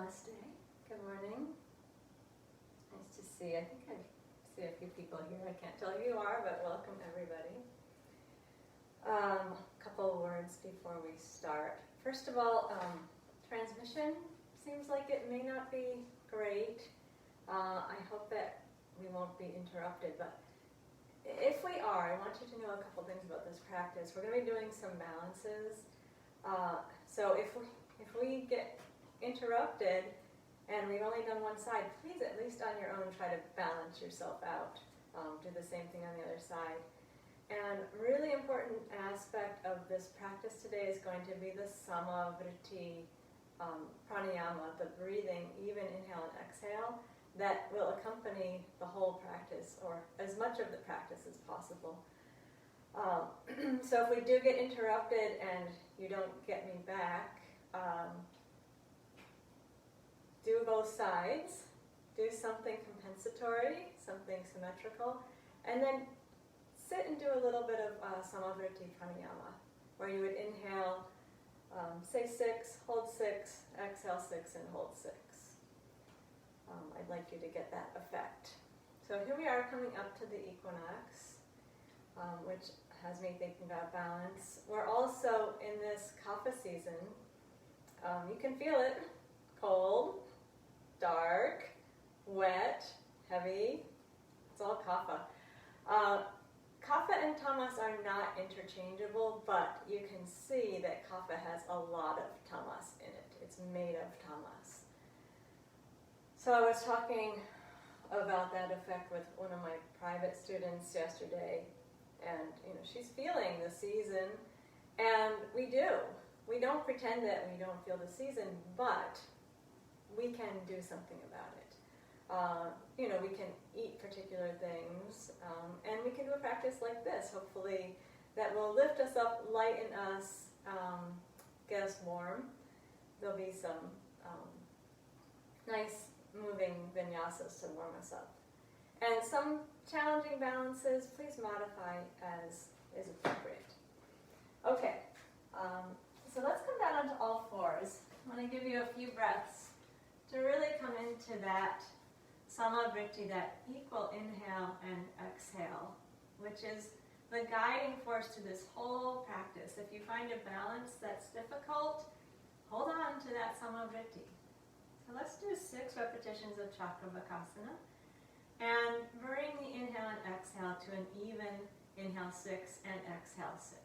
Namaste. Good morning. Nice to see. I think I see a few people here. I can't tell who you are, but welcome everybody. Couple words before we start. First of all, transmission seems like it may not be great. I hope that we won't be interrupted, but if we are, I want you to know a couple things about this practice. We're going to be doing some balances. So if we get interrupted and we've only done one side, please at least on your own try to balance yourself out. Do the same thing on the other side. And really important aspect of this practice today is going to be the Samavrtti pranayama, the breathing, even inhale and exhale, that will accompany the whole practice, or as much of the practice as possible. So if we do get interrupted and you don't get me back, do both sides, do something compensatory, something symmetrical, and then sit and do a little bit of Samavrtti pranayama, where you would inhale, say 6, hold 6, exhale 6, and hold 6. I'd like you to get that effect. So here we are coming up to the equinox, which has me thinking about balance. We're also in this kapha season. You can feel it. Cold, dark, wet, heavy. It's all kapha. Kapha and tamas are not interchangeable, but you can see that kapha has a lot of tamas in it. It's made of tamas. So I was talking about that effect with one of my private students yesterday, and she's feeling the season, and we do. We don't pretend that we don't feel the season, but we can do something about it. We can eat particular things, and we can do a practice like this, hopefully, that will lift us up, lighten us, get us warm. There'll be some nice moving vinyasas to warm us up. And some challenging balances, please modify as is appropriate. Okay, so let's come down onto all fours. I want to give you a few breaths to really come into that Samavrtti, that equal inhale and exhale, which is the guiding force to this whole practice. If you find a balance that's difficult, hold on to that Samavrtti. So let's do 6 repetitions of Chakravakasana, and bring the inhale and exhale to an even inhale 6 and exhale 6.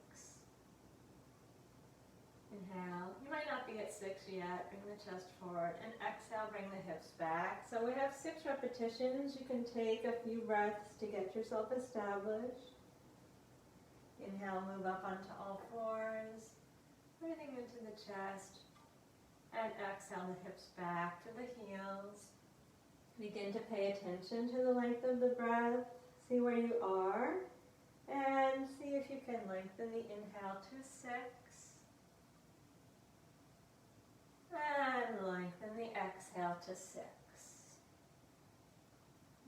Inhale, you might not be at 6 yet, bring the chest forward, and exhale, bring the hips back. So we have 6 repetitions. You can take a few breaths to get yourself established. Inhale, move up onto all fours, breathing into the chest, and exhale the hips back to the heels. Begin to pay attention to the length of the breath. See where you are, and see if you can lengthen the inhale to 6. And lengthen the exhale to 6.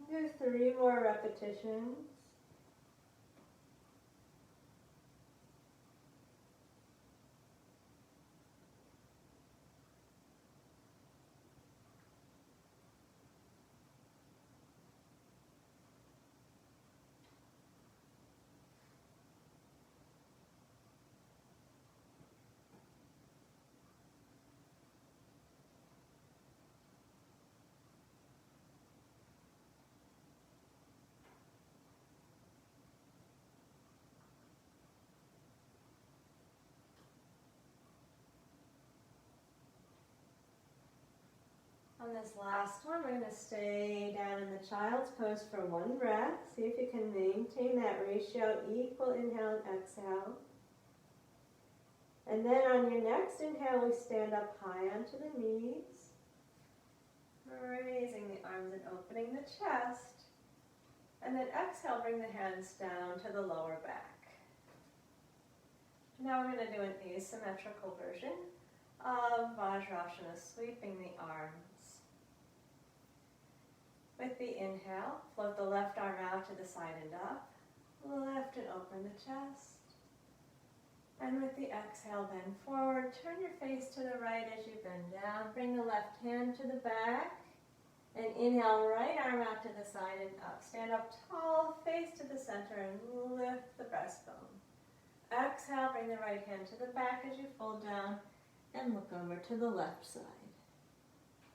Do 3 more repetitions. On this last one, we're going to stay down in the child's pose for 1 breath. See if you can maintain that ratio, equal inhale and exhale. And then on your next inhale, we stand up high onto the knees, raising the arms and opening the chest. And then exhale, bring the hands down to the lower back. Now we're going to do an asymmetrical version of Vajrasana, sweeping the arms. With the inhale, float the left arm out to the side and up. Lift and open the chest. And with the exhale, bend forward. Turn your face to the right as you bend down. Bring the left hand to the back. And inhale, right arm out to the side and up. Stand up tall, face to the center, and lift the breastbone. Exhale, bring the right hand to the back as you fold down and look over to the left side.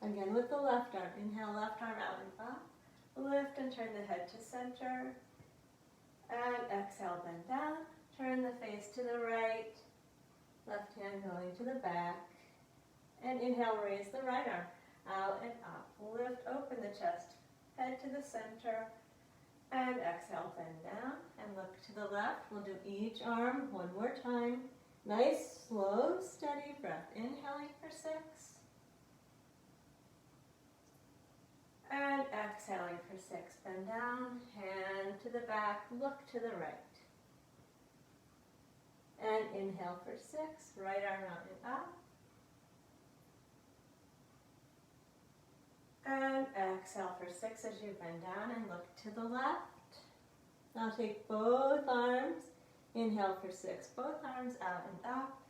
Again with the left arm. Inhale, left arm out and up. Lift and turn the head to center. And exhale, bend down. Turn the face to the right. Left hand going to the back. And inhale, raise the right arm. Out and up. Lift, open the chest. Head to the center. And exhale, bend down. And look to the left. We'll do each arm one more time. Nice, slow, steady breath. Inhaling for 6. And exhaling for 6. Bend down. Hand to the back. Look to the right. And inhale for 6. Right arm out and up. And exhale for 6 as you bend down and look to the left. Now take both arms. Inhale for 6. Both arms out and up.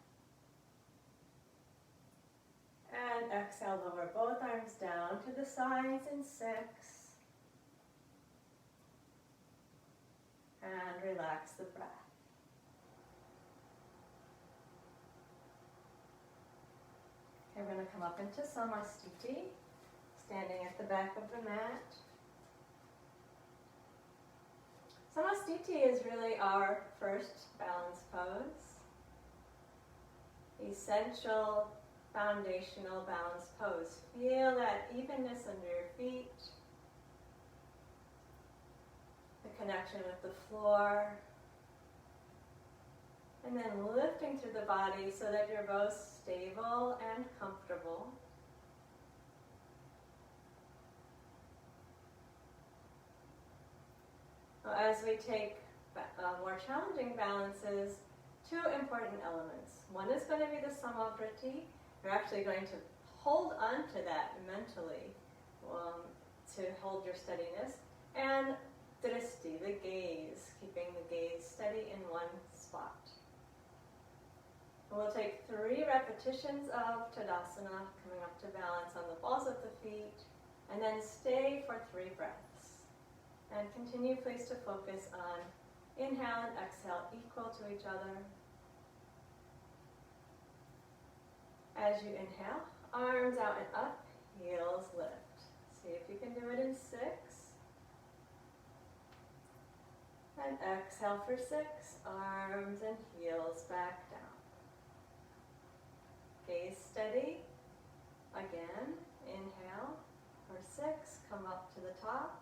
And exhale, lower both arms down to the sides in 6. And relax the breath. Okay, we're going to come up into Samavrtti. Standing at the back of the mat. Samavrtti is really our first balance pose. Essential, foundational balance pose. Feel that evenness under your feet. The connection with the floor. And then lifting through the body so that you're both stable and comfortable. As we take more challenging balances, 2 important elements. One is going to be the Samavrtti. You're actually going to hold on to that mentally to hold your steadiness. And drishti, the gaze, keeping the gaze steady in one spot. And we'll take 3 repetitions of Tadasana, coming up to balance on the balls of the feet, and then stay for 3 breaths. And continue, please, to focus on inhale and exhale equal to each other. As you inhale, arms out and up, heels lift. See if you can do it in 6. And exhale for 6, arms and heels back down. Gaze steady. Again, inhale for 6, come up to the top.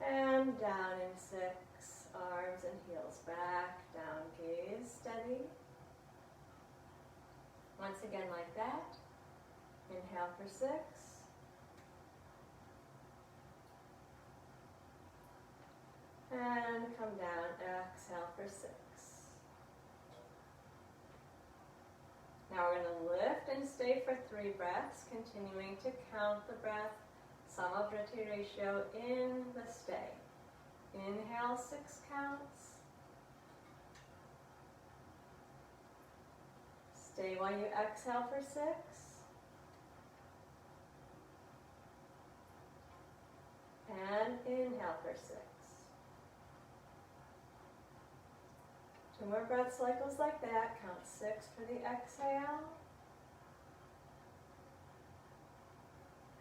And down in 6, arms and heels back, down, gaze steady. Once again like that. Inhale for 6. And come down, exhale for 6. Now we're going to lift and stay for 3 breaths, continuing to count the breath. Samavrtti ratio in the stay. Inhale, 6 counts. Stay while you exhale for 6. And inhale for 6. 2 more breath cycles like that. Count 6 for the exhale.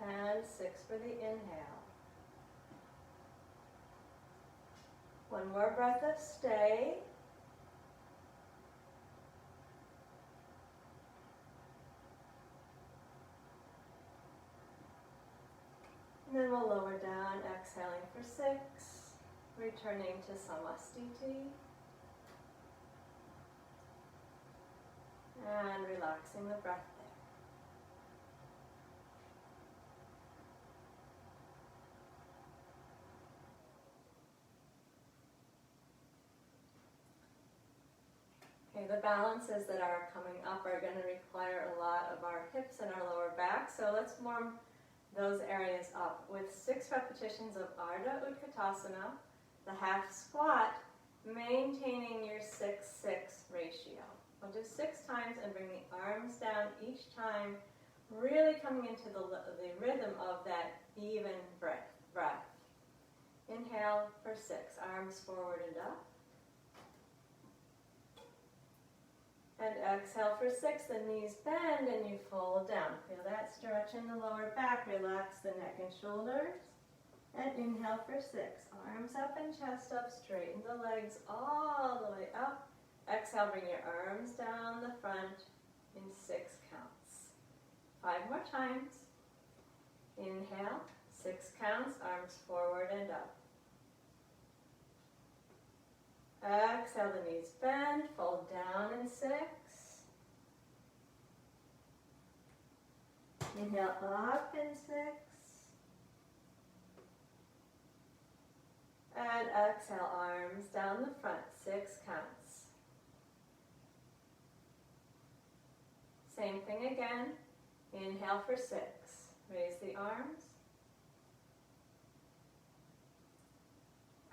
And 6 for the inhale. 1 more breath of stay. And then we'll lower down, exhaling for 6, returning to Samavrtti. And relaxing the breath there. Okay, the balances that are coming up are going to require a lot of our hips and our lower back, so let's warm those areas up with 6 repetitions of Ardha Utkatasana, the half squat, maintaining your 6-6 ratio. We'll do 6 times and bring the arms down each time, really coming into the rhythm of that even breath. Inhale for 6, arms forward and up. And exhale for 6, the knees bend and you fold down. Feel that stretch in the lower back, relax the neck and shoulders. And inhale for 6, arms up and chest up, straighten the legs all the way up. Exhale, bring your arms down the front in 6 counts. 5 more times. Inhale, 6 counts, arms forward and up. Exhale, the knees bend, fold down in 6. Inhale, up in 6. And exhale, arms down the front, 6 counts. Same thing again. Inhale for 6. Raise the arms.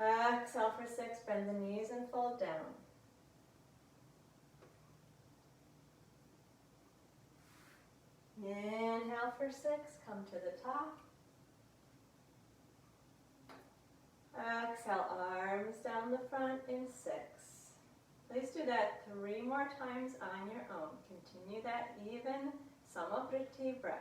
Exhale for 6, bend the knees and fold down. Inhale for 6, come to the top. Exhale, arms down the front in 6. Please do that 3 more times on your own. Continue that even Samavrtti breath.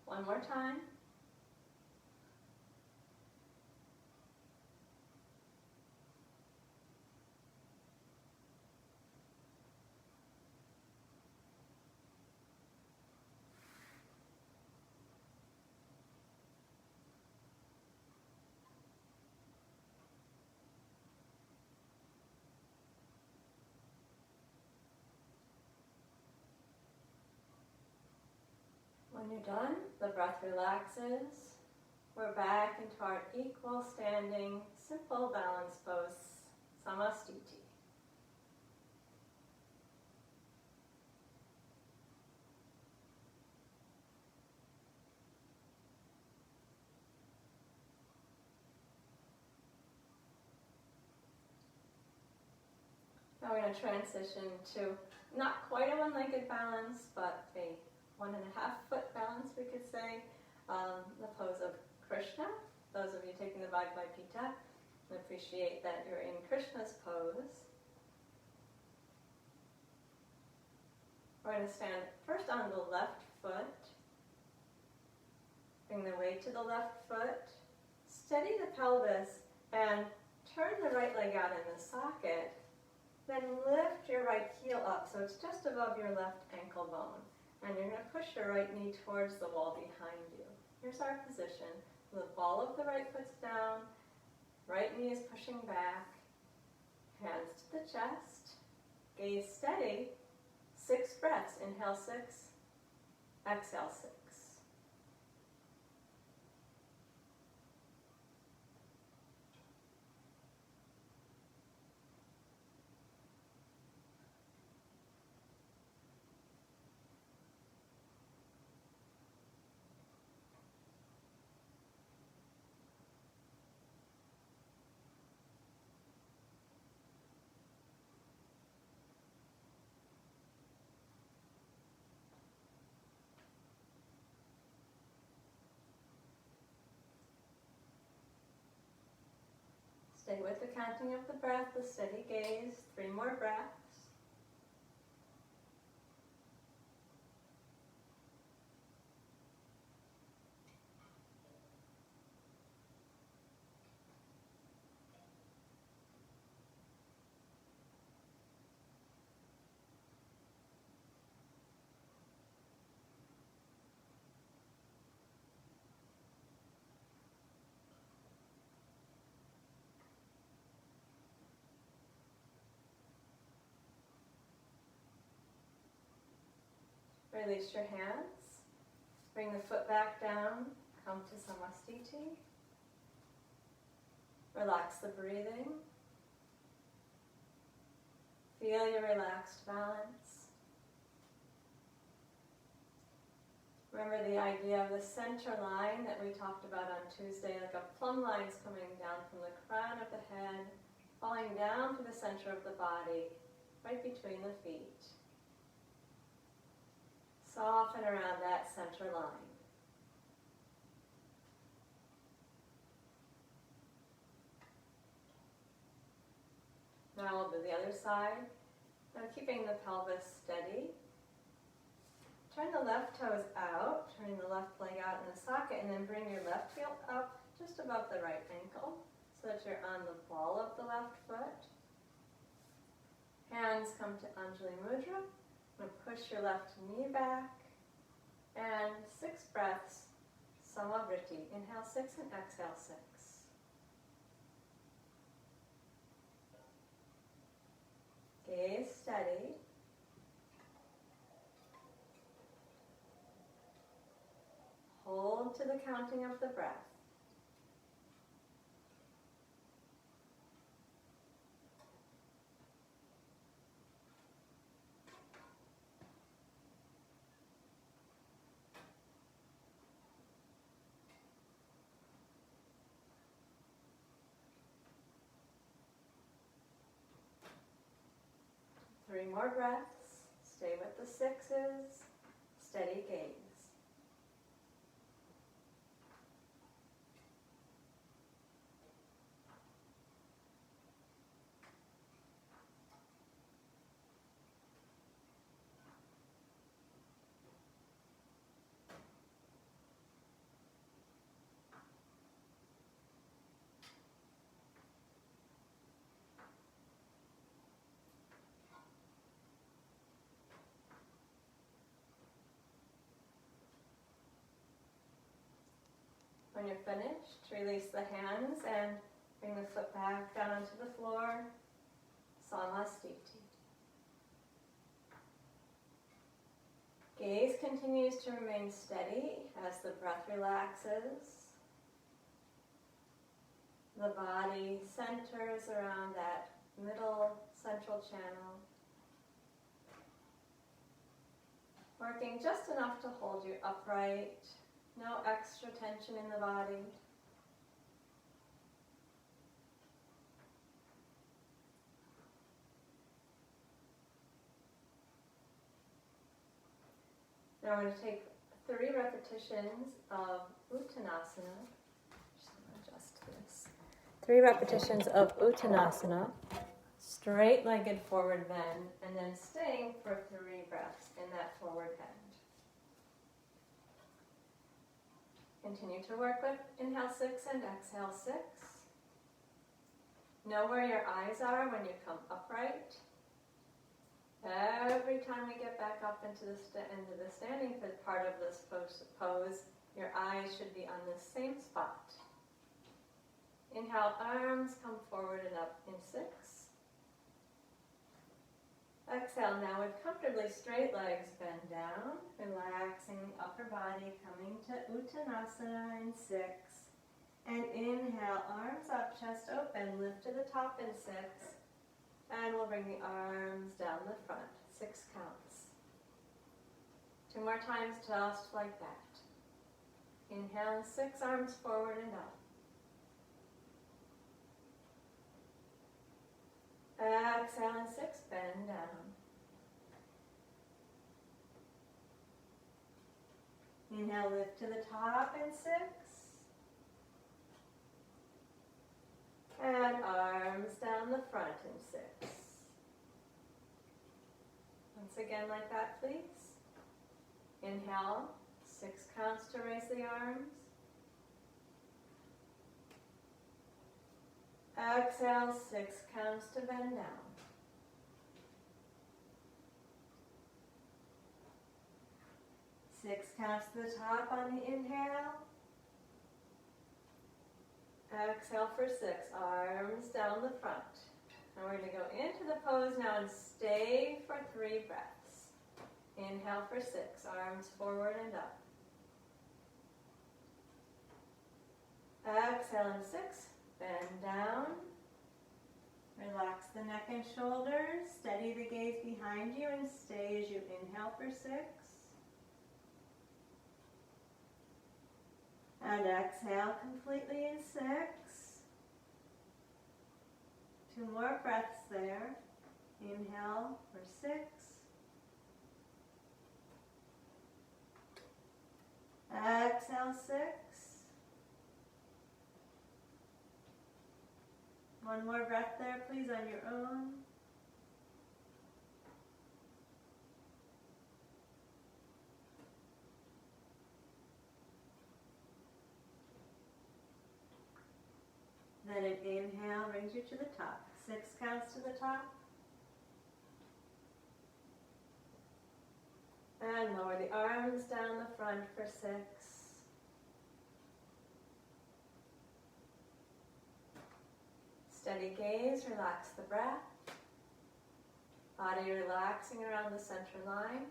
One more time. When you're done, the breath relaxes. We're back into our equal standing, simple balance pose, Samavrtti. Now we're going to transition to not quite a one-legged balance, but a 1.5-foot balance, we could say. The pose of Krishna. Those of you taking the Bhagavad Gita appreciate that you're in Krishna's pose. We're going to stand first on the left foot. Bring the weight to the left foot. Steady the pelvis and turn the right leg out in the socket. Then lift your right heel up so it's just above your left ankle bone. And you're going to push your right knee towards the wall behind you. Here's our position. The ball of the right foot's down. Right knee is pushing back. Hands to the chest. Gaze steady. 6 breaths. Inhale 6. Exhale 6. Stay with the counting of the breath, the steady gaze. 3 more breaths. release your hands. Bring the foot back down. Come to Samavrtti. Relax the breathing. Feel your relaxed balance. Remember the idea of the center line that we talked about on Tuesday, like a plumb line's coming down from the crown of the head, falling down to the center of the body, right between the feet. Soften around that center line. Now we'll do the other side. Now keeping the pelvis steady. Turn the left toes out, turning the left leg out in the socket, and then bring your left heel up just above the right ankle so that you're on the ball of the left foot. Hands come to Anjali Mudra. I'm going to push your left knee back. And 6 breaths, Samavrtti. Inhale 6 and exhale 6. Gaze steady. Hold to the counting of the breath. Three more breaths. Stay with the 6s. Steady gaze. When you're finished, release the hands and bring the foot back down onto the floor. Samavrtti. Gaze continues to remain steady as the breath relaxes. The body centers around that middle central channel. Working just enough to hold you upright. No extra tension in the body. Now I'm going to take 3 repetitions of Uttanasana. Just going to adjust this. 3 repetitions of Uttanasana. Straight-legged forward bend, and then staying for 3 breaths in that forward bend. Continue to work with inhale 6 and exhale 6. Know where your eyes are when you come upright. Every time we get back up into the standing part of this pose, your eyes should be on the same spot. Inhale, arms come forward and up in 6. Exhale, now with comfortably straight legs, bend down, relaxing the upper body, coming to Uttanasana in 6. And inhale, arms up, chest open, lift to the top in 6. And we'll bring the arms down the front, 6 counts. 2 more times, just like that. Inhale, 6 arms forward and up. Exhale, and 6, bend down. Inhale, lift to the top in 6. And arms down the front in 6. Once again like that, please. Inhale, 6 counts to raise the arms. Exhale, 6 counts to bend down. Six counts to the top on the inhale. Exhale for 6, arms down the front. Now we're going to go into the pose now and stay for 3 breaths. Inhale for 6, arms forward and up. Exhale in 6, bend down. Relax the neck and shoulders, steady the gaze behind you and stay as you inhale for 6. And exhale completely in 6. 2 more breaths there. Inhale for 6. Exhale 6. 1 more breath there, please, on your own. Then an inhale brings you to the top. 6 counts to the top. And lower the arms down the front for 6. Steady gaze, relax the breath. Body relaxing around the center line.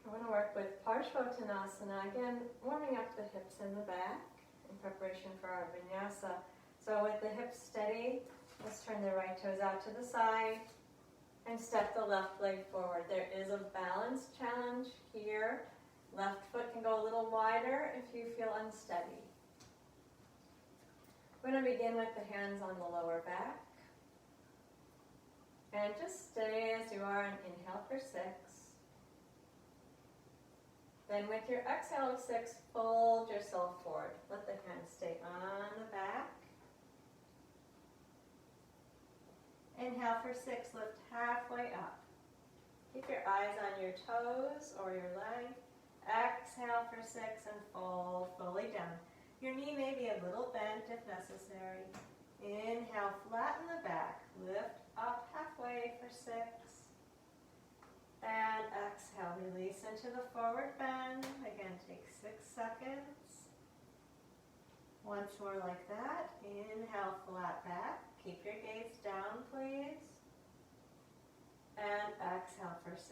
I want to work with Parshvottanasana, again warming up the hips and the back in preparation for our vinyasa. So with the hips steady, let's turn the right toes out to the side and step the left leg forward. There is a balance challenge here. Left foot can go a little wider if you feel unsteady. We're going to begin with the hands on the lower back. And just stay as you are and inhale for 6. Then with your exhale of 6, fold yourself forward. Let the hands stay on the back. Inhale for 6, lift halfway up. Keep your eyes on your toes or your leg. Exhale for 6 and fold fully down. Your knee may be a little bent if necessary. Inhale, flatten the back. Lift up halfway for 6. And exhale, release into the forward bend. Again, take 6 seconds. Once more like that. Inhale, flat back. Keep your gaze down, please. And exhale for 6.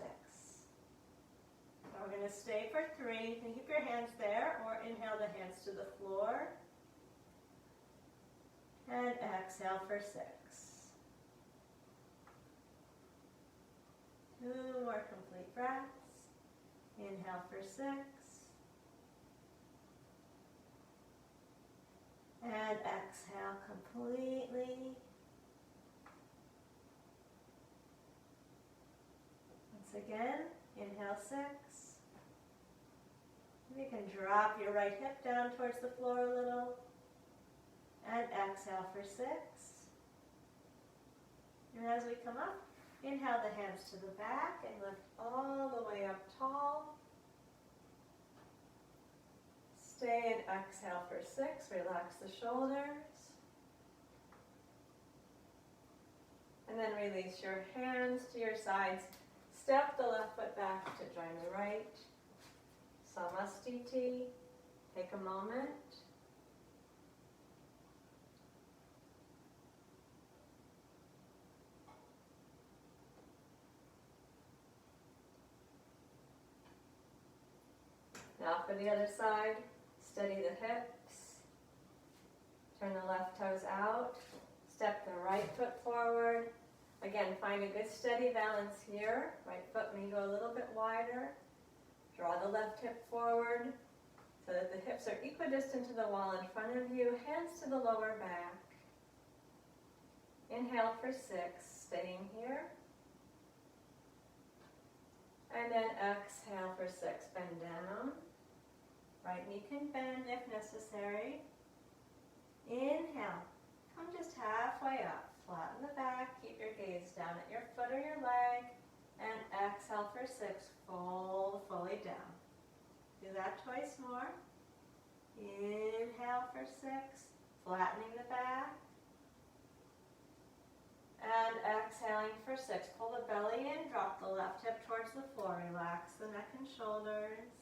Now we're going to stay for 3. You can keep your hands there or inhale the hands to the floor. And exhale for 6. 2 more complete breaths. Inhale for 6. And exhale completely. Once again, inhale 6. You can drop your right hip down towards the floor a little. And exhale for 6. And as we come up, inhale the hands to the back and lift all the way up tall. Stay and exhale for 6. Relax the shoulders. And then release your hands to your sides. Step the left foot back to join the right. Samavrtti. Take a moment. Now for the other side, steady the hips. Turn the left toes out. Step the right foot forward. Again, find a good steady balance here. Right foot may go a little bit wider. Draw the left hip forward so that the hips are equidistant to the wall in front of you. Hands to the lower back. Inhale for 6, staying here. And then exhale for 6, bend down. Right knee can bend if necessary. Inhale, come just halfway up. Flatten the back, keep your gaze down at your foot or your leg. And exhale for 6, fold fully down. Do that twice more. Inhale for 6, flattening the back. And exhaling for 6, pull the belly in, drop the left hip towards the floor. Relax the neck and shoulders.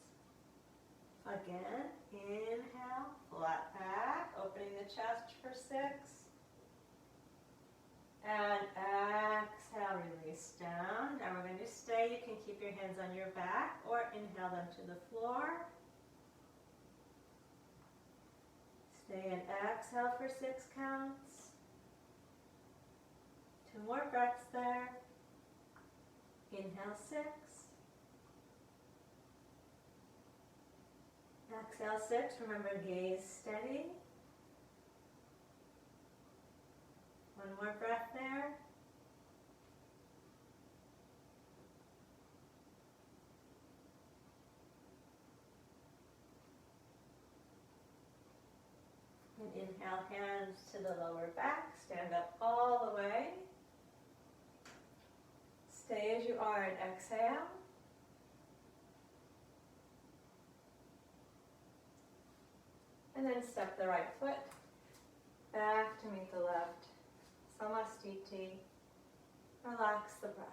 Again, inhale, flat back, opening the chest for 6. And exhale, release down. Now we're going to stay. You can keep your hands on your back or inhale them to the floor. Stay and exhale for 6 counts. 2 more breaths there. Inhale 6. Exhale 6. Remember, gaze steady. 1 more breath there. And inhale, hands to the lower back. Stand up all the way. Stay as you are and exhale. And then step the right foot back to meet the left. Samavrtti. Relax the breath.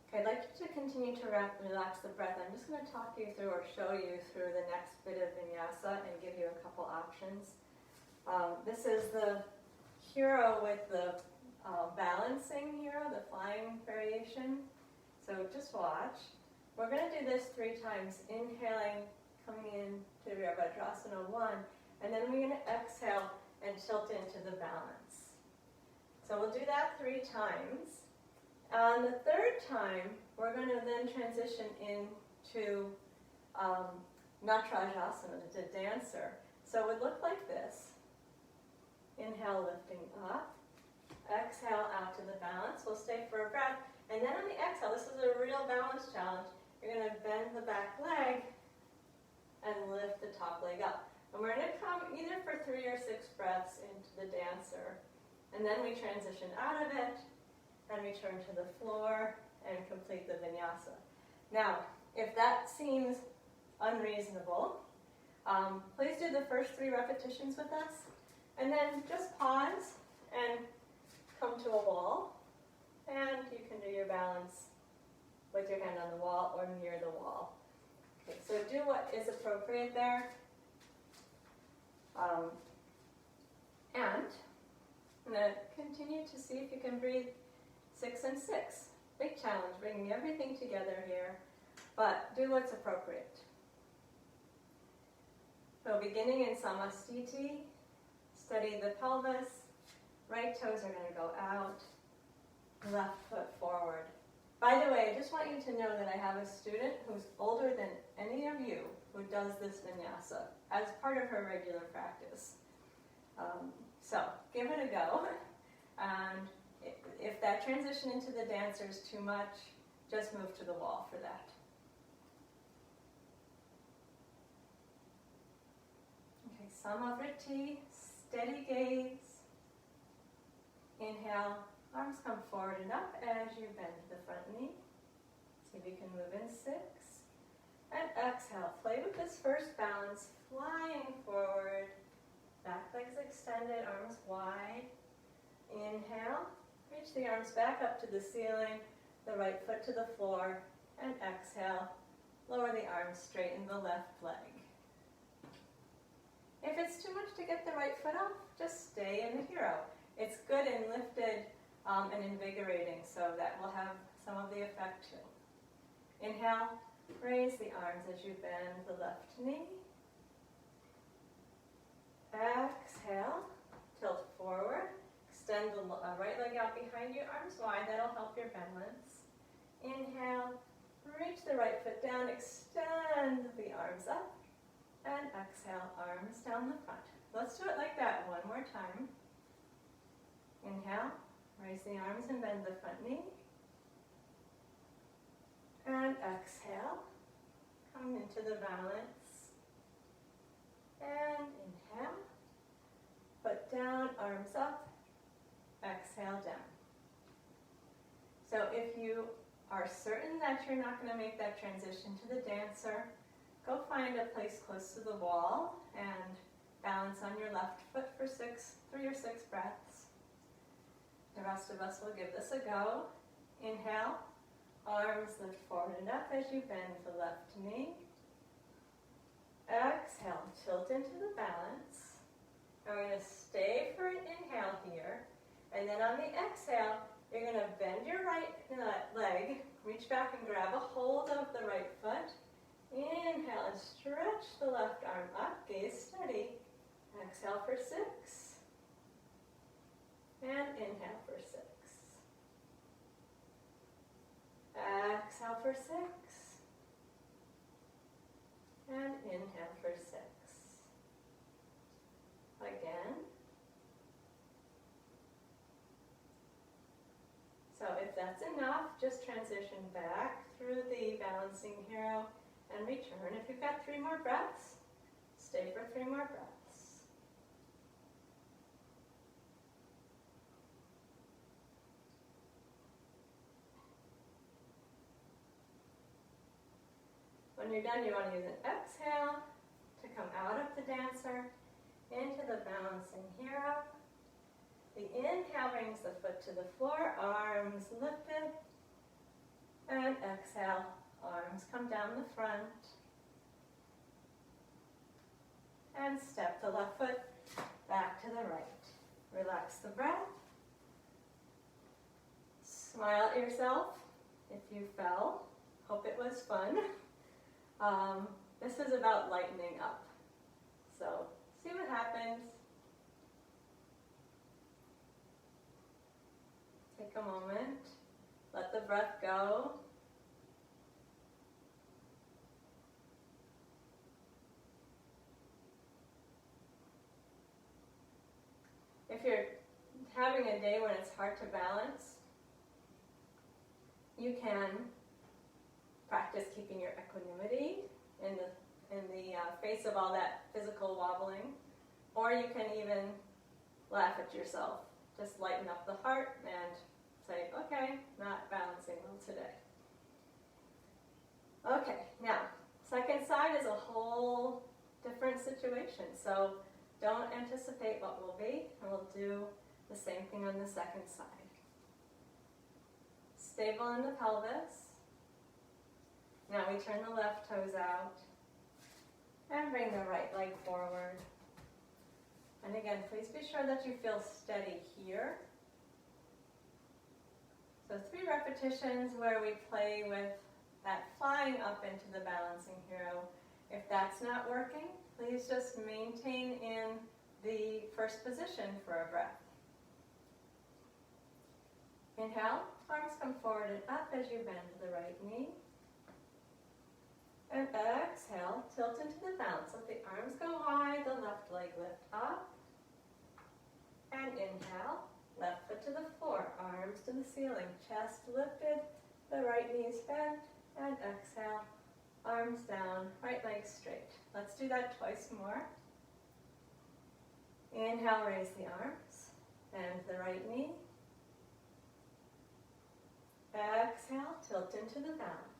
Okay, I'd like you to continue to relax the breath. I'm just going to talk you through or show you through the next bit of vinyasa and give you a couple options. This is the hero with the balancing hero, the flying variation. So just watch. We're going to do this 3 times, inhaling, coming in to Virabhadrasana 1, and then we're going to exhale and tilt into the balance. So we'll do that 3 times. On the 3rd time, we're going to then transition into Natrajasana, the dancer. So it would look like this. Inhale, lifting up. Exhale, out to the balance. We'll stay for a breath. And then on the exhale, this is a real balance challenge. You're going to bend the back leg and lift the top leg up. And we're going to come either for 3 or 6 breaths into the dancer. And then we transition out of it and return to the floor and complete the vinyasa. Now, if that seems unreasonable, please do the first 3 repetitions with us. And then just pause and come to a wall. And you can do your balance with your hand on the wall or near the wall. Okay, so do what is appropriate there. And I'm going to continue to see if you can breathe 6 and 6. Big challenge, bringing everything together here, but do what's appropriate. So beginning in Samavrtti, steady the pelvis, right toes are going to go out, left foot forward. By the way, I just want you to know that I have a student who's older than any of you who does this vinyasa as part of her regular practice. So give it a go. And if that transition into the dancer is too much, just move to the wall for that. Okay, Samavrtti, steady gaze. Inhale, arms come forward and up as you bend the front knee. See if you can move in 6. And exhale, play with this first balance, flying forward. Back legs extended, arms wide. Inhale, reach the arms back up to the ceiling, the right foot to the floor, and exhale, lower the arms, straighten the left leg. If it's too much to get the right foot off, just stay in the hero. It's good and lifted and invigorating, so that will have some of the effect too. Inhale, raise the arms as you bend the left knee. Exhale, tilt forward. Extend the right leg out behind you, arms wide. That'll help your balance. Inhale, reach the right foot down, extend the arms up. And exhale, arms down the front. Let's do it like that 1 more time. Inhale, raise the arms and bend the front knee. And exhale, come into the balance. And inhale, foot down, arms up, exhale down. So if you are certain that you're not going to make that transition to the dancer, go find a place close to the wall and balance on your left foot for 3 or 6 breaths. The rest of us will give this a go. Inhale, arms lift forward and up as you bend the left knee. Exhale, tilt into the balance. And we're going to stay for an inhale here. And then on the exhale, you're going to bend your right leg, reach back and grab a hold of the right foot. Inhale and stretch the left arm up, gaze steady. Exhale for 6. And inhale for 6. Exhale for 6. And inhale for 6. Again. So if that's enough, just transition back through the balancing hero and return. If you've got 3 more breaths, stay for 3 more breaths. When you're done, you want to use an exhale to come out of the dancer into the balancing hero. The inhale brings the foot to the floor, arms lifted. And exhale, arms come down the front. And step the left foot back to the right. Relax the breath. Smile at yourself if you fell. Hope it was fun. This is about lightening up. So see what happens. Take a moment. Let the breath go. If you're having a day when it's hard to balance, you can practice keeping your equanimity in the face of all that physical wobbling, or you can even laugh at yourself. Just lighten up the heart and say, okay, not balancing well today. Okay, now, second side is a whole different situation, so don't anticipate what will be, and we'll do the same thing on the second side. Stable in the pelvis. Now we turn the left toes out and bring the right leg forward. And again, please be sure that you feel steady here. So 3 repetitions where we play with that flying up into the balancing hero. If that's not working, please just maintain in the first position for a breath. Inhale, arms come forward and up as you bend the right knee. And exhale, tilt into the balance. Let the arms go wide, the left leg lift up. And inhale, left foot to the floor, arms to the ceiling, chest lifted, the right knee's bent. And exhale, arms down, right leg straight. Let's do that twice more. Inhale, raise the arms, bend the right knee. Exhale, tilt into the balance.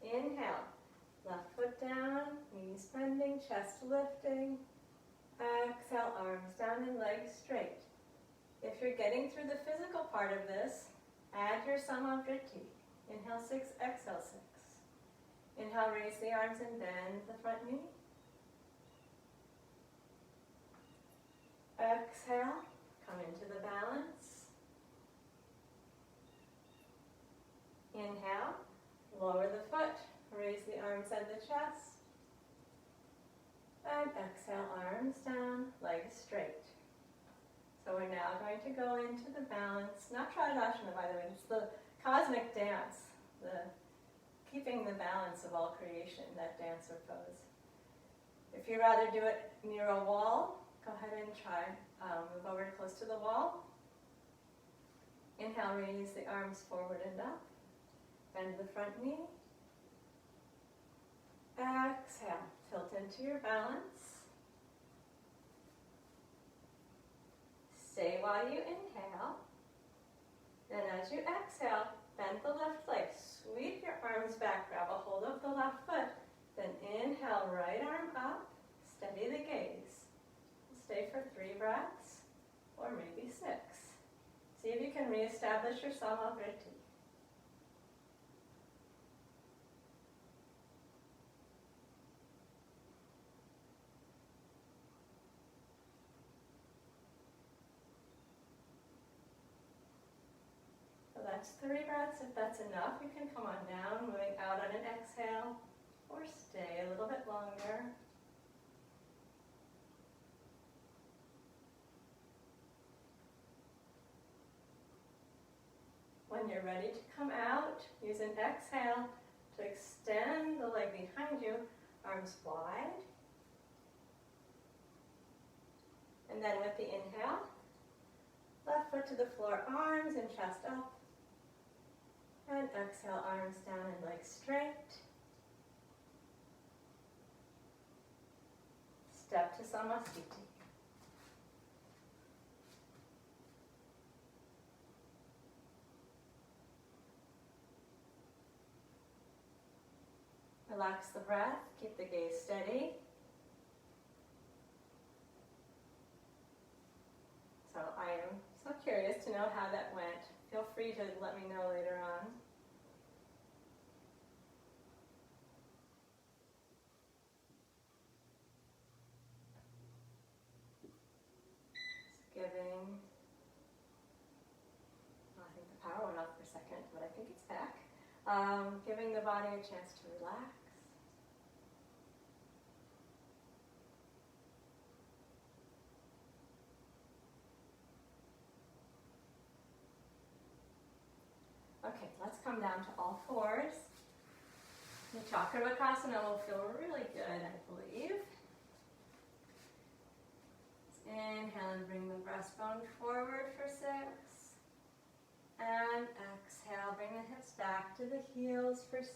Inhale, left foot down, knees bending, chest lifting. Exhale, arms down and legs straight. If you're getting through the physical part of this, add your Samavrtti. Inhale 6, exhale 6. Inhale, raise the arms and bend the front knee. Exhale, come into the balance. Inhale, lower the foot, raise the arms and the chest. And exhale, arms down, legs straight. So we're now going to go into the balance, not Tridashana by the way, it's the cosmic dance, the keeping the balance of all creation, that dancer pose. If you'd rather do it near a wall, go ahead and try. Move over close to the wall. Inhale, raise the arms forward and up. Bend the front knee. Exhale, tilt into your balance. Stay while you inhale. Then as you exhale, bend the left leg. Sweep your arms back, grab a hold of the left foot. Then inhale, right arm up. Steady the gaze. Stay for 3 breaths, or maybe 6. 6. See if you can reestablish your Samavrtti. So that's 3 breaths. If that's enough, you can come on down, moving out on an exhale, or stay a little bit longer. When you're ready to come out, use an exhale to extend the leg behind you, arms wide. And then with the inhale, left foot to the floor, arms and chest up. And exhale, arms down and legs straight. Step to Samavrtti. Relax the breath, keep the gaze steady. So I am so curious to know how that went. Feel free to let me know later on. Just giving, I think the power went off for a second, but I think it's back. Giving the body a chance to relax. Okay, let's come down to all fours. The Chakravartasana will feel really good, I believe. Let's inhale and bring the breastbone forward for 6. And exhale, bring the hips back to the heels for 6.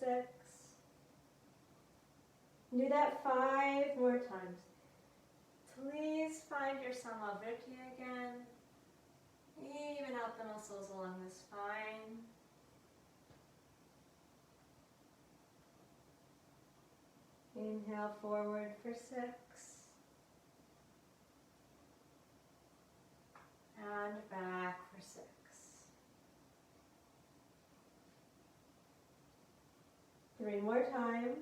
Do that 5 more times. Please find your Samavrtti again. Even out the muscles along the spine. Inhale forward for 6. And back for 6. Three more times.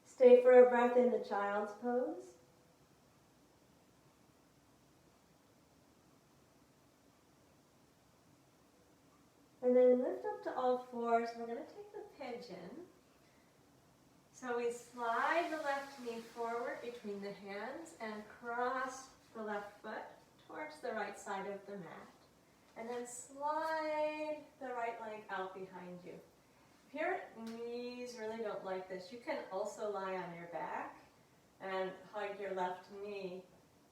Stay for a breath in the child's pose. And then lift up to all fours. We're going to take the pigeon. So we slide the left knee forward between the hands and cross the left foot towards the right side of the mat. And then slide the right leg out behind you. If your knees really don't like this, you can also lie on your back and hug your left knee,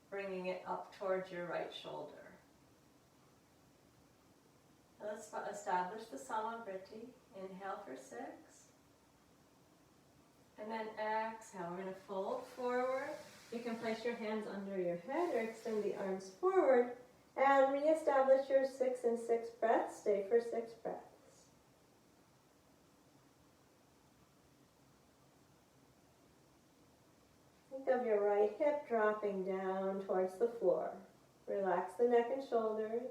bringing it up towards your right shoulder. Let's establish the Samavrtti. Inhale for 6. And then exhale. We're going to fold forward. You can place your hands under your head or extend the arms forward and reestablish your 6 and 6 breaths. Stay for 6 breaths. Think of your right hip dropping down towards the floor. Relax the neck and shoulders.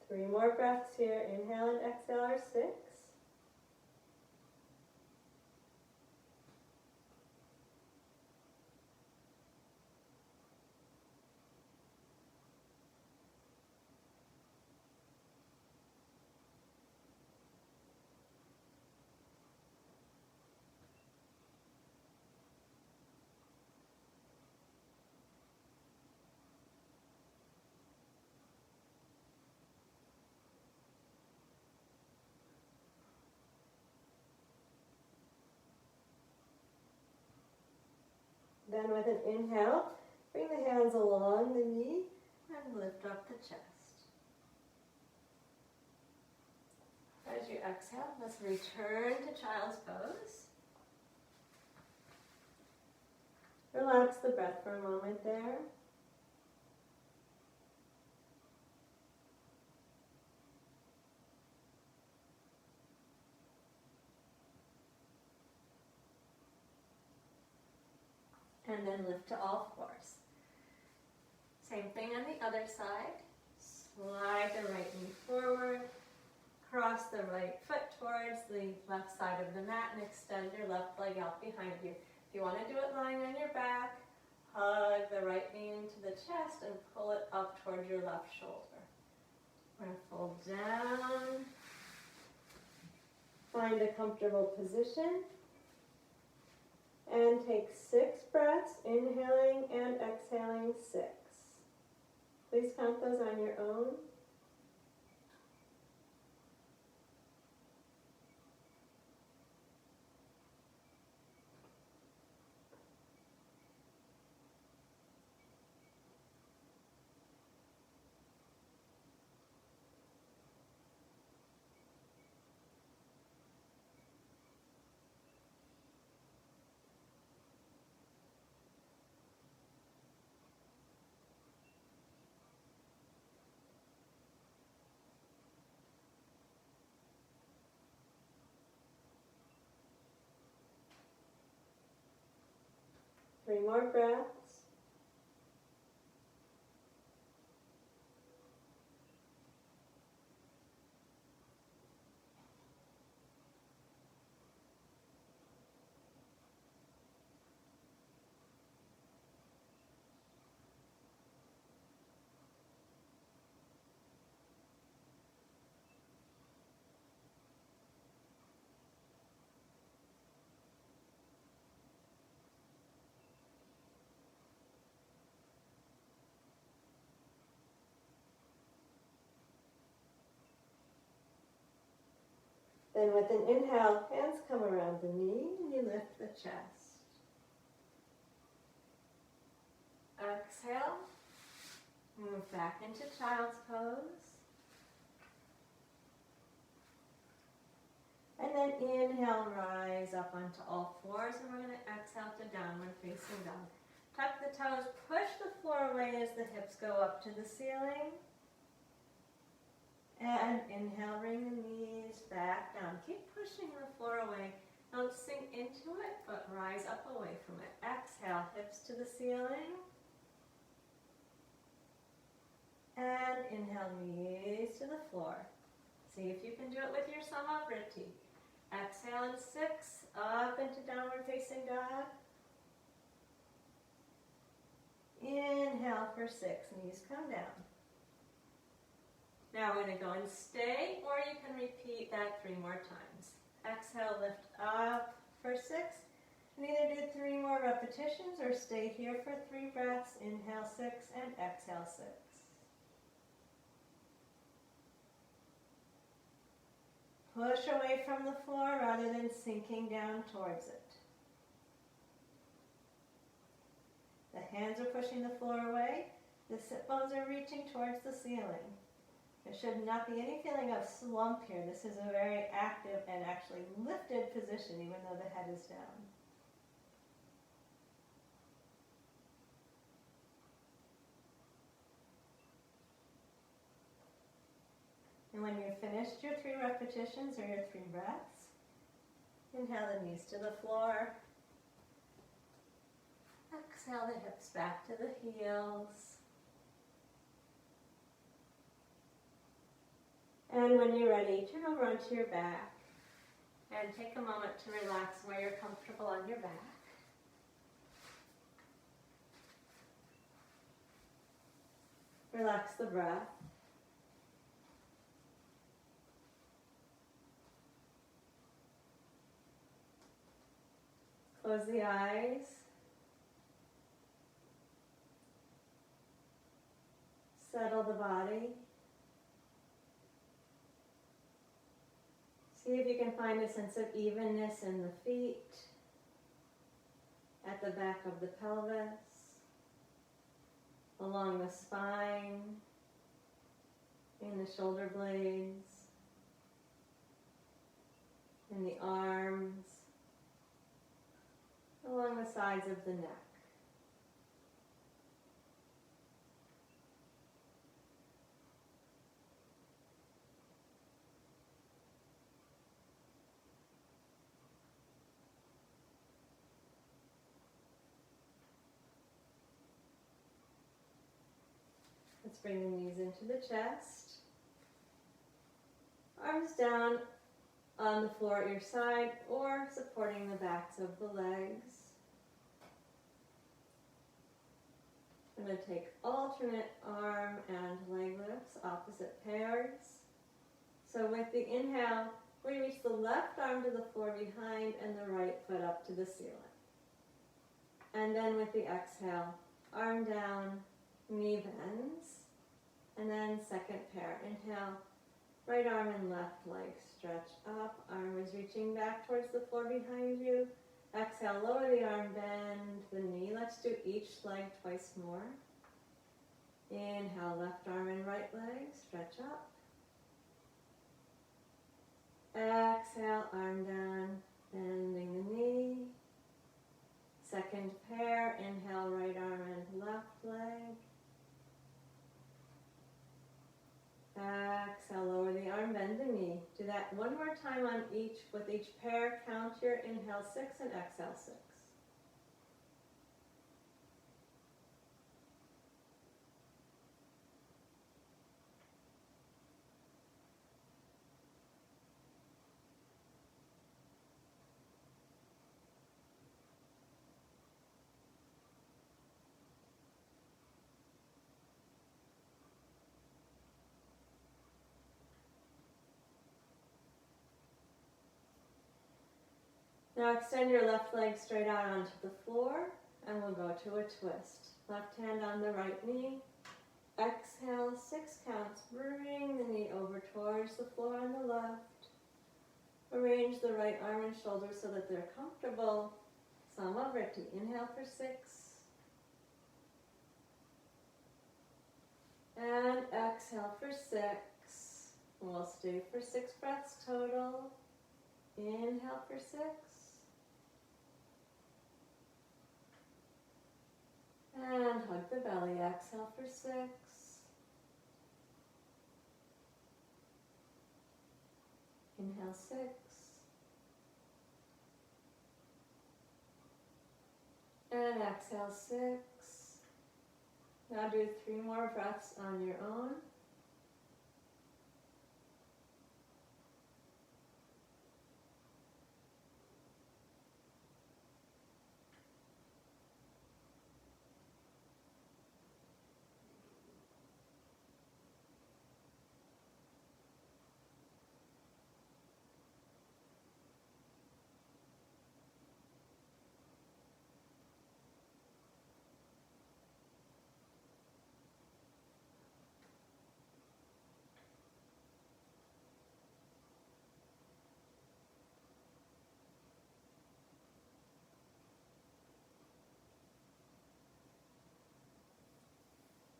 Three more breaths here. Inhale and exhale are 6. Then with an inhale, bring the hands along the knee and lift up the chest. As you exhale, let's return to child's pose. Relax the breath for a moment there. And then lift to all fours. Same thing on the other side. Slide the right knee forward. Cross the right foot towards the left side of the mat and extend your left leg out behind you. If you want to do it lying on your back, hug the right knee into the chest and pull it up towards your left shoulder. We're going to fold down. Find a comfortable position. And take 6 breaths, inhaling and exhaling 6. Please count those on your own. Three more breaths. Then with an inhale, hands come around the knee and you lift the chest. Exhale, move back into child's pose. And then inhale, rise up onto all fours, and we're going to exhale to downward facing dog. Tuck the toes, push the floor away as the hips go up to the ceiling. And inhale, bring the knees back down. Keep pushing the floor away. Don't sink into it, but rise up away from it. Exhale, hips to the ceiling. And inhale, knees to the floor. See if you can do it with your Samavrtti. Exhale in 6, up into downward facing dog. Inhale for 6, knees come down. Now we're going to go and stay, or you can repeat that 3 more times. Exhale, lift up for 6. And either do 3 more repetitions or stay here for 3 breaths. Inhale 6 and exhale 6. Push away from the floor rather than sinking down towards it. The hands are pushing the floor away. The sit bones are reaching towards the ceiling. There should not be any feeling of slump here. This is a very active and actually lifted position, even though the head is down. And when you've finished your 3 repetitions or your 3 breaths, inhale the knees to the floor. Exhale the hips back to the heels. And when you're ready, turn over onto your back and take a moment to relax where you're comfortable on your back. Relax the breath. Close the eyes. Settle the body. See if you can find a sense of evenness in the feet. at the back of the pelvis, along the spine, in the shoulder blades, in the arms, along the sides of the neck. Let's bring the knees into the chest. Arms down on the floor at your side or supporting the backs of the legs. I'm going to take alternate arm and leg lifts, opposite pairs. So with the inhale, we reach the left arm to the floor behind and the right foot up to the ceiling. And then with the exhale, arm down, knee bends. And then second pair, inhale, right arm and left leg stretch up. Arm is reaching back towards the floor behind you. Exhale, lower the arm, bend the knee. Let's do each leg twice more. Inhale, left arm and right leg, stretch up. Exhale, arm down, bending the knee. Second pair, inhale, right arm and left leg. Exhale, lower the arm, bend the knee. Do that one more time on each. With each pair, count your inhale 6 and exhale 6. Now extend your left leg straight out onto the floor and we'll go to a twist. Left hand on the right knee. Exhale, 6 counts. Bring the knee over towards the floor on the left. Arrange the right arm and shoulder so that they're comfortable. Samavrtti. Inhale for 6. And exhale for 6. We'll stay for 6 breaths total. Inhale for 6. And hug the belly. Exhale for 6. Inhale 6. And exhale 6. Now do 3 more breaths on your own.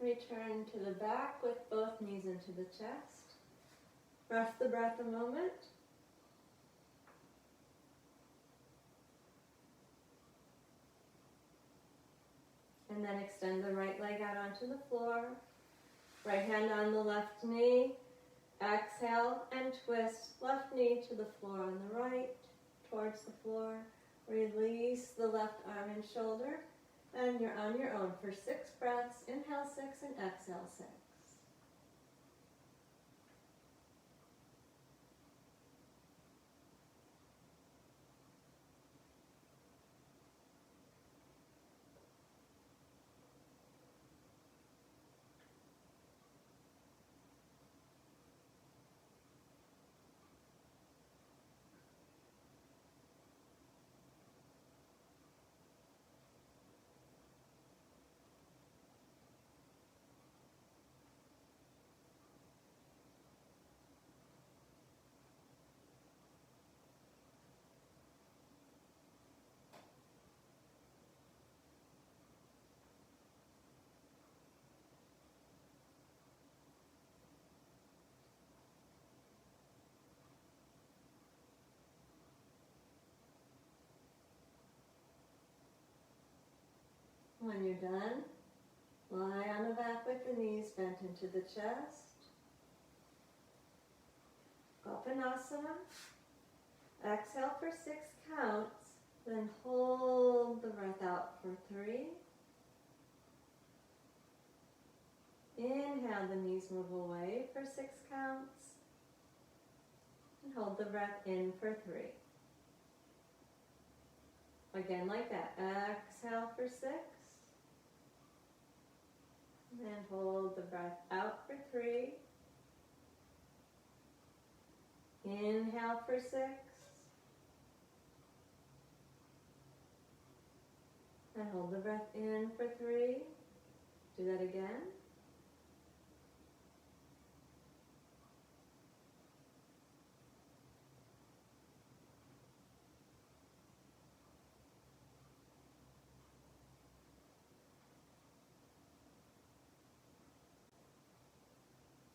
Return to the back with both knees into the chest. Rest the breath a moment. And then extend the right leg out onto the floor. Right hand on the left knee. Exhale and twist left knee to the floor on the right, towards the floor. Release the left arm and shoulder. And you're on your own for 6 breaths. Inhale 6 and exhale 6. When you're done, lie on the back with the knees bent into the chest. Gopanasana. Exhale for 6 counts, then hold the breath out for 3. Inhale, the knees move away for 6 counts. And hold the breath in for 3. Again like that. Exhale for 6. And hold the breath out for 3. Inhale for 6. And hold the breath in for 3. Do that again.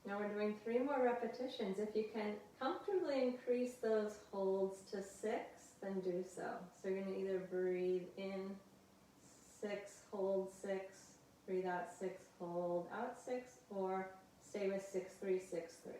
Now we're doing 3 more repetitions. If you can comfortably increase those holds to 6, then do so. So you're going to either breathe in 6, hold 6, breathe out 6, hold out 6, or stay with 6, 3, 6, 3.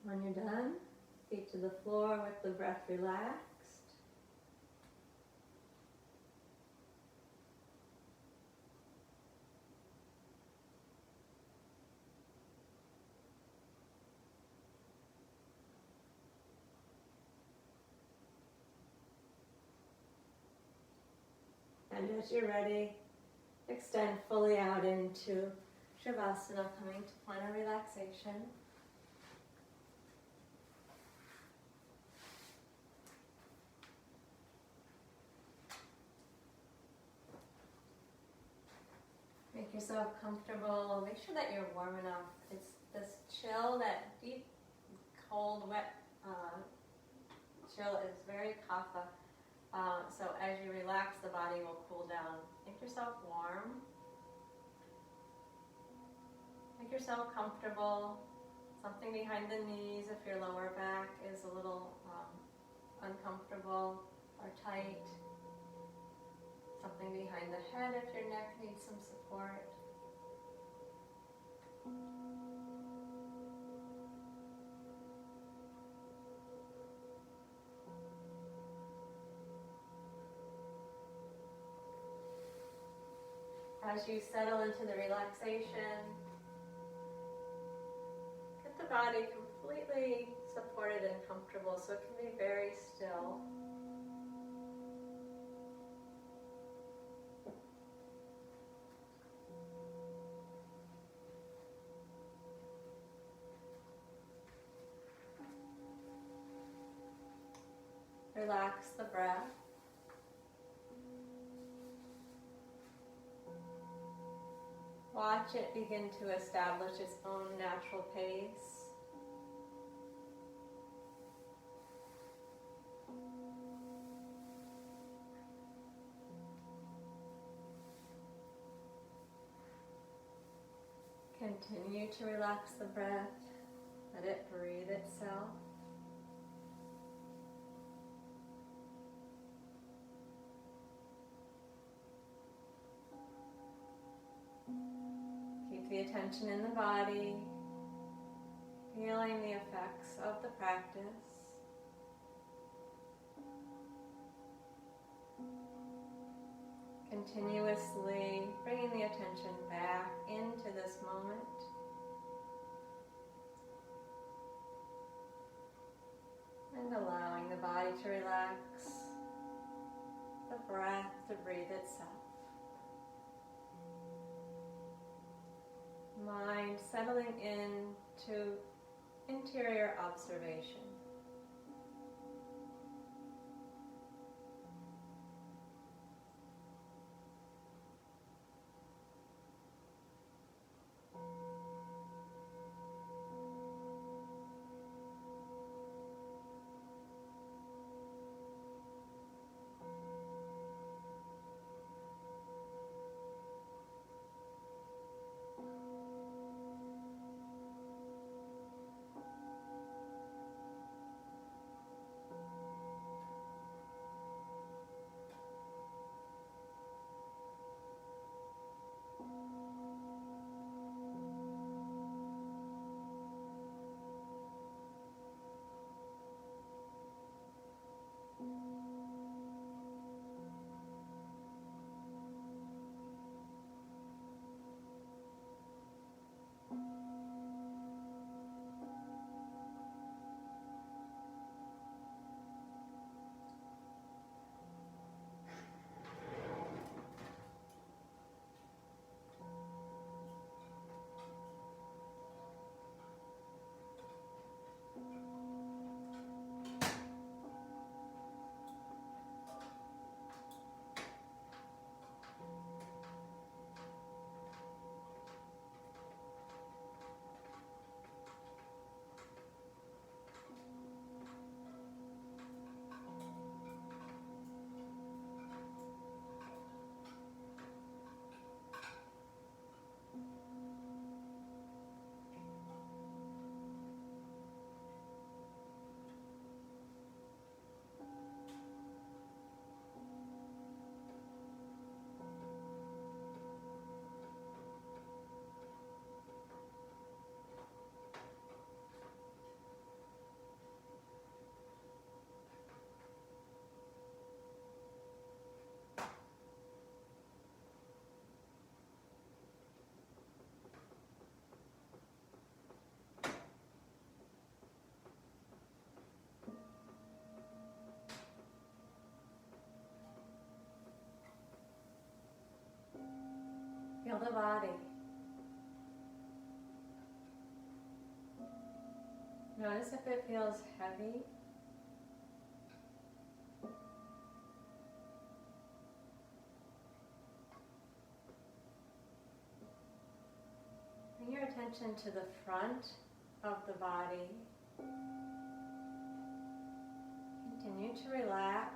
When you're done, feet to the floor with the breath relaxed. And as you're ready, extend fully out into Shavasana, coming to plantar relaxation. Make yourself comfortable. Make sure that you're warm enough. It's this chill, that deep, cold, wet chill is very kapha. So as you relax, the body will cool down. Make yourself warm. Make yourself comfortable. Something behind the knees if your lower back is a little uncomfortable or tight. Something behind the head if your neck needs some support. As you settle into the relaxation, get the body completely supported and comfortable so it can be very still. Relax the breath. Watch it begin to establish its own natural pace. Continue to relax the breath. Let it breathe itself. Keep the attention in the body, feeling the effects of the practice. Continuously bringing the attention back into this moment. And allowing the body to relax, the breath to breathe itself. Mind settling into interior observation. Feel the body. Notice if it feels heavy. Bring your attention to the front of the body. Continue to relax,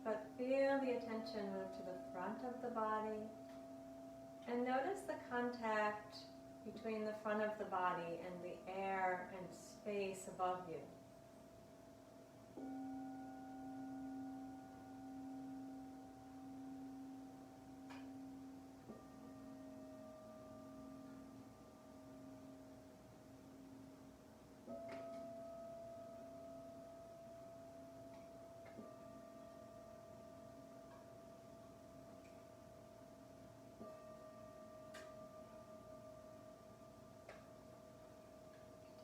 but feel the attention move to the front of the body. And notice the contact between the front of the body and the air and space above you.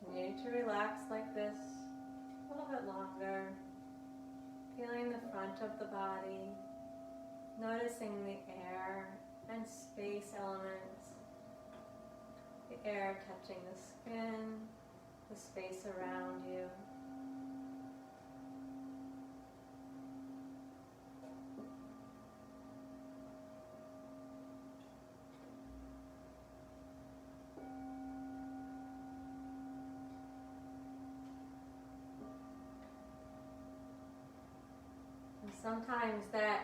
Continue to relax like this a little bit longer, feeling the front of the body, noticing the air and space elements, the air touching the skin, the space around you. Sometimes that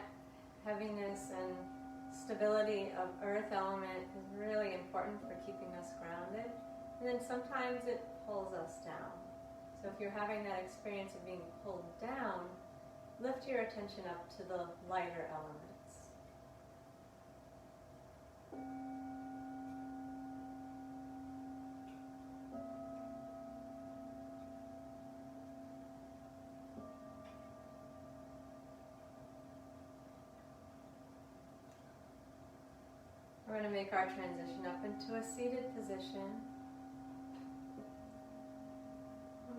heaviness and stability of earth element is really important for keeping us grounded. And then sometimes it pulls us down. So if you're having that experience of being pulled down, lift your attention up to the lighter elements. We're going to make our transition up into a seated position.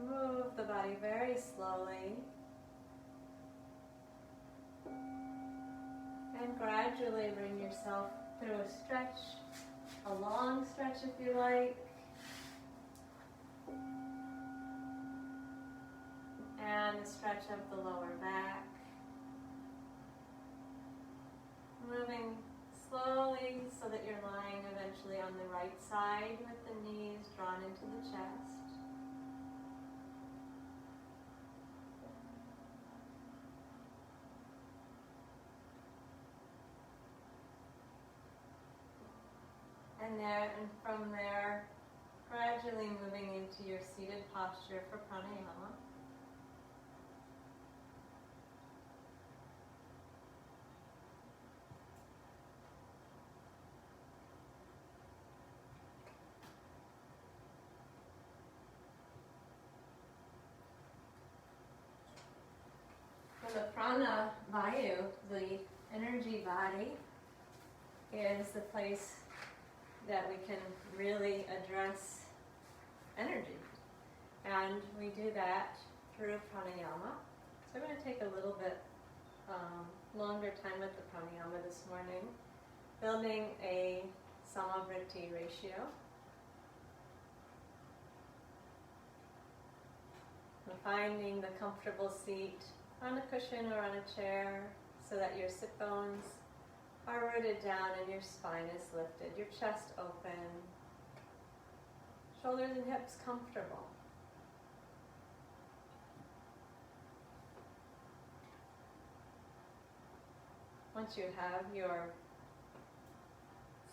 Move the body very slowly. And gradually bring yourself through a stretch, a long stretch if you like. And a stretch of the lower back. Moving slowly so that you're lying eventually on the right side with the knees drawn into the chest. And from there, gradually moving into your seated posture for pranayama. And the prana vayu, the energy body, is the place that we can really address energy. And we do that through pranayama. So I'm going to take a little bit longer time with the pranayama this morning, building a Samavrtti ratio. And finding the comfortable seat on a cushion or on a chair so that your sit bones are rooted down and your spine is lifted, your chest open, shoulders and hips comfortable. Once you have your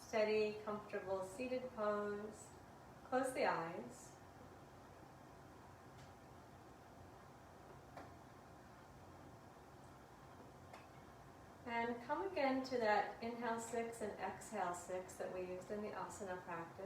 steady, comfortable seated pose, close the eyes. And come again to that inhale 6 and exhale 6 that we used in the asana practice.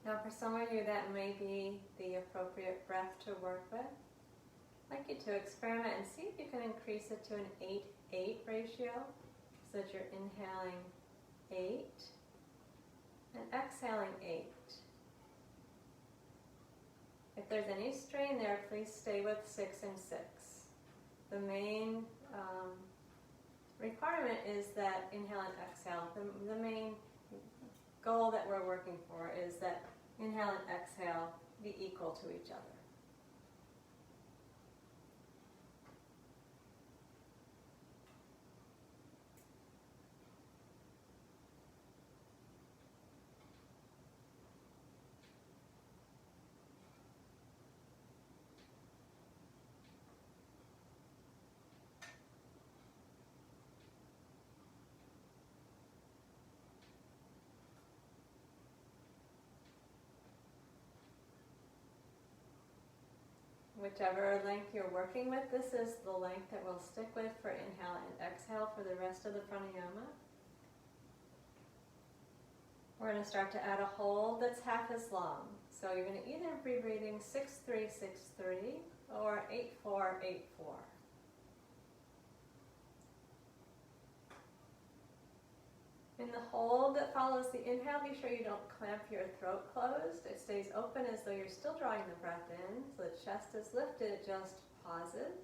Now for some of you that may be the appropriate breath to work with. I'd like you to experiment and see if you can increase it to an 8-8 ratio, so that you're inhaling 8 and exhaling 8. If there's any strain there, please stay with 6 and 6. The main requirement is that inhale and exhale. The main goal that we're working for is that inhale and exhale be equal to each other. Whichever length you're working with, this is the length that we'll stick with for inhale and exhale for the rest of the pranayama. We're going to start to add a hold that's half as long. So you're going to either be breathing 6-3, 6-3 or 8-4, 8-4. In the hold that follows the inhale, be sure you don't clamp your throat closed. It stays open as though you're still drawing the breath in. So the chest is lifted, it just pauses.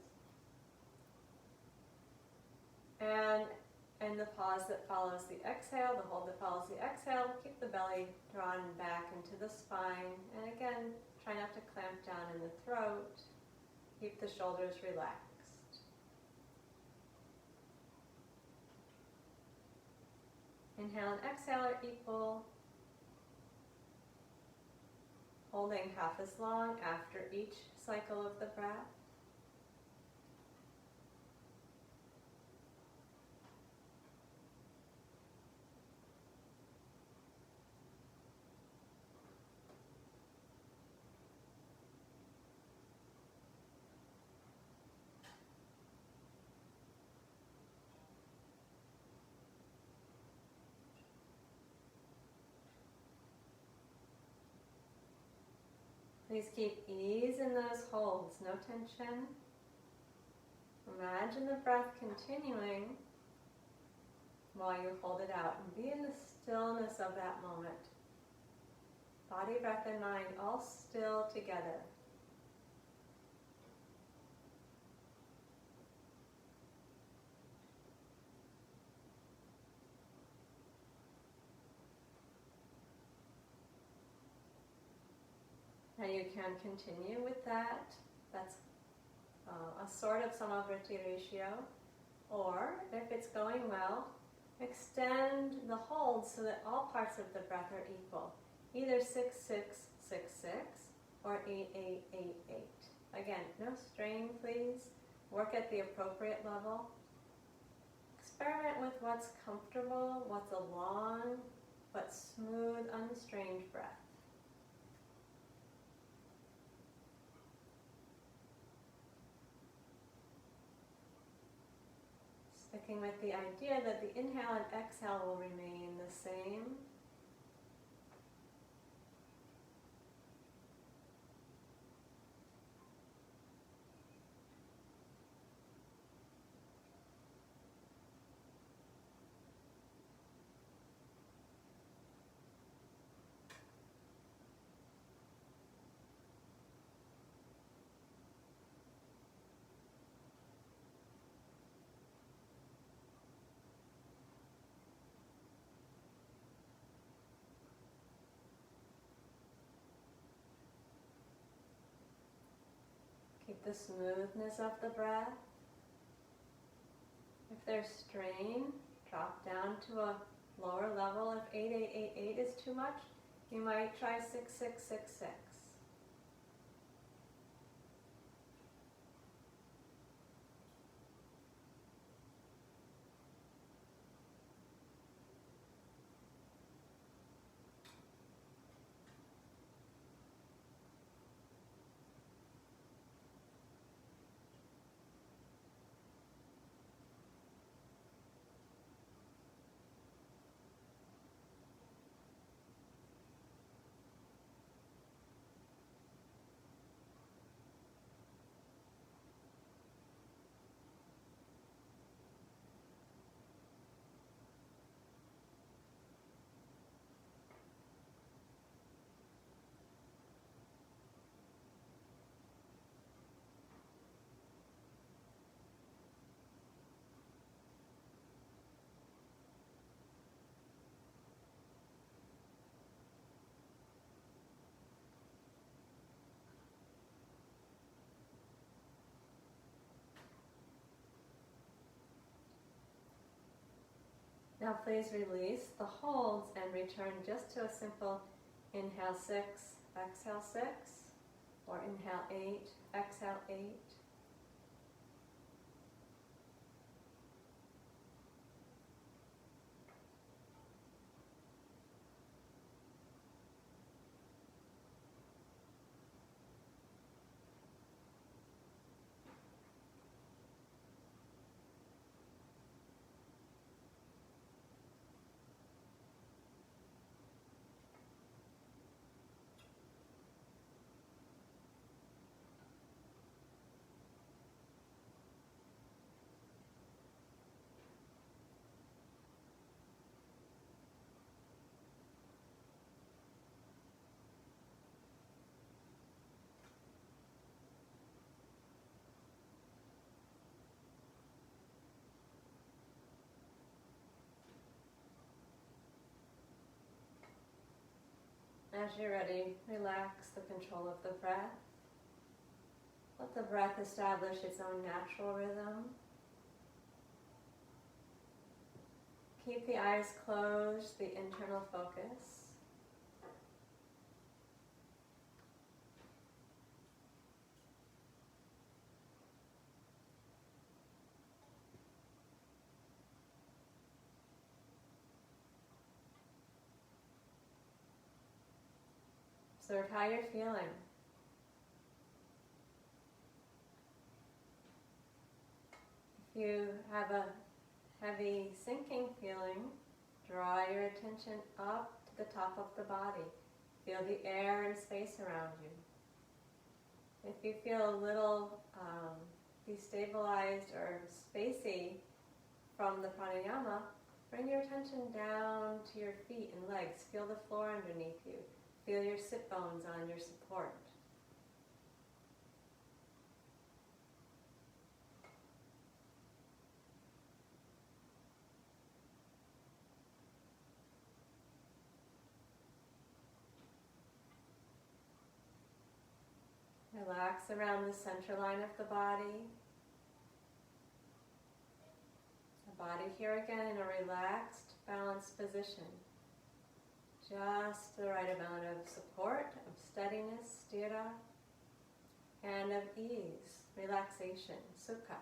And the pause that follows the exhale, the hold that follows the exhale, keep the belly drawn back into the spine. And again, try not to clamp down in the throat. Keep the shoulders relaxed. Inhale and exhale are equal, holding half as long after each cycle of the breath. Please keep ease in those holds, no tension. Imagine the breath continuing while you hold it out, and be in the stillness of that moment. Body, breath, and mind all still together. Now you can continue with that. That's a sort of Samavrtti ratio. Or, if it's going well, extend the hold so that all parts of the breath are equal. Either 6-6-6-6 or 8-8-8-8. Again, no strain, please. Work at the appropriate level. Experiment with what's comfortable, what's a long but smooth, unstrained breath. Sticking with the idea that the inhale and exhale will remain the same. Keep the smoothness of the breath. If there's strain, drop down to a lower level. If 8-8-8-8 is too much, you might try 6-6-6-6. Now please release the holds and return just to a simple inhale 6, exhale 6, or inhale 8, exhale 8. As you're ready, relax the control of the breath. Let the breath establish its own natural rhythm. Keep the eyes closed, the internal focus. Observe how you're feeling. If you have a heavy sinking feeling, draw your attention up to the top of the body. Feel the air and space around you. If you feel a little destabilized or spacey from the pranayama, bring your attention down to your feet and legs. Feel the floor underneath you. Feel your sit bones on your support. Relax around the center line of the body. The body here again in a relaxed, balanced position. Just the right amount of support, of steadiness, sthira, and of ease, relaxation, sukha.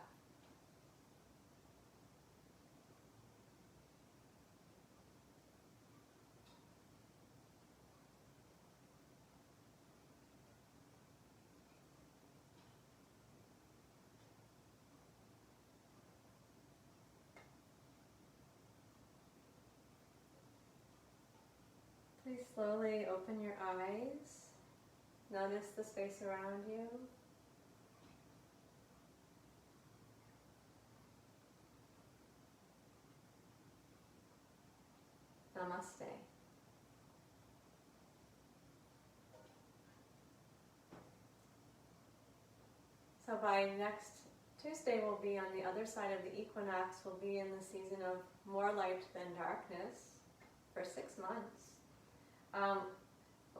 Please slowly open your eyes. Notice the space around you. Namaste. So by next Tuesday we'll be on the other side of the equinox. We'll be in the season of more light than darkness for 6 months.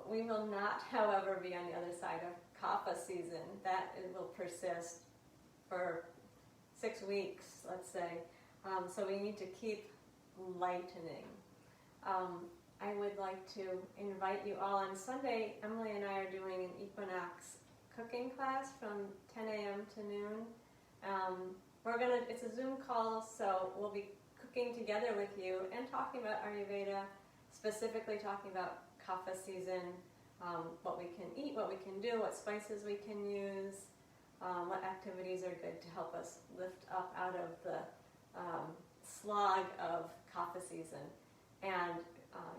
We will not, however, be on the other side of kapha season. That will persist for 6 weeks, let's say. So we need to keep lightening. I would like to invite you all on Sunday. Emily and I are doing an equinox cooking class from 10 a.m. to noon. It's a Zoom call, so we'll be cooking together with you and talking about Ayurveda, specifically talking about kapha season, what we can eat, what we can do, what spices we can use, what activities are good to help us lift up out of the slog of kapha season. And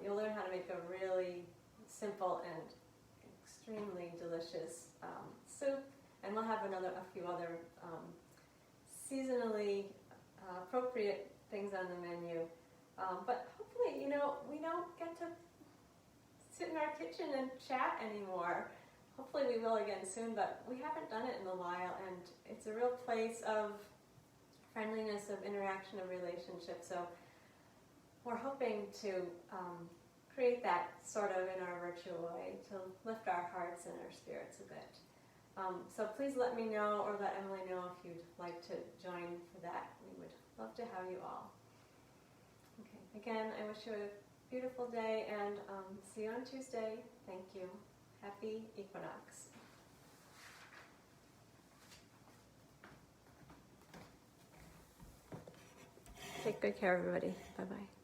you'll learn how to make a really simple and extremely delicious soup. And we'll have a few other seasonally appropriate things on the menu. But hopefully, we don't get to sit in our kitchen and chat anymore. Hopefully we will again soon, but we haven't done it in a while, and it's a real place of friendliness, of interaction, of relationship. So we're hoping to create that sort of in our virtual way to lift our hearts and our spirits a bit. So please let me know, or let Emily know if you'd like to join for that. We would love to have you all. Okay. Again, I wish you a beautiful day, and see you on Tuesday. Thank you. Happy equinox. Take good care, everybody. Bye-bye.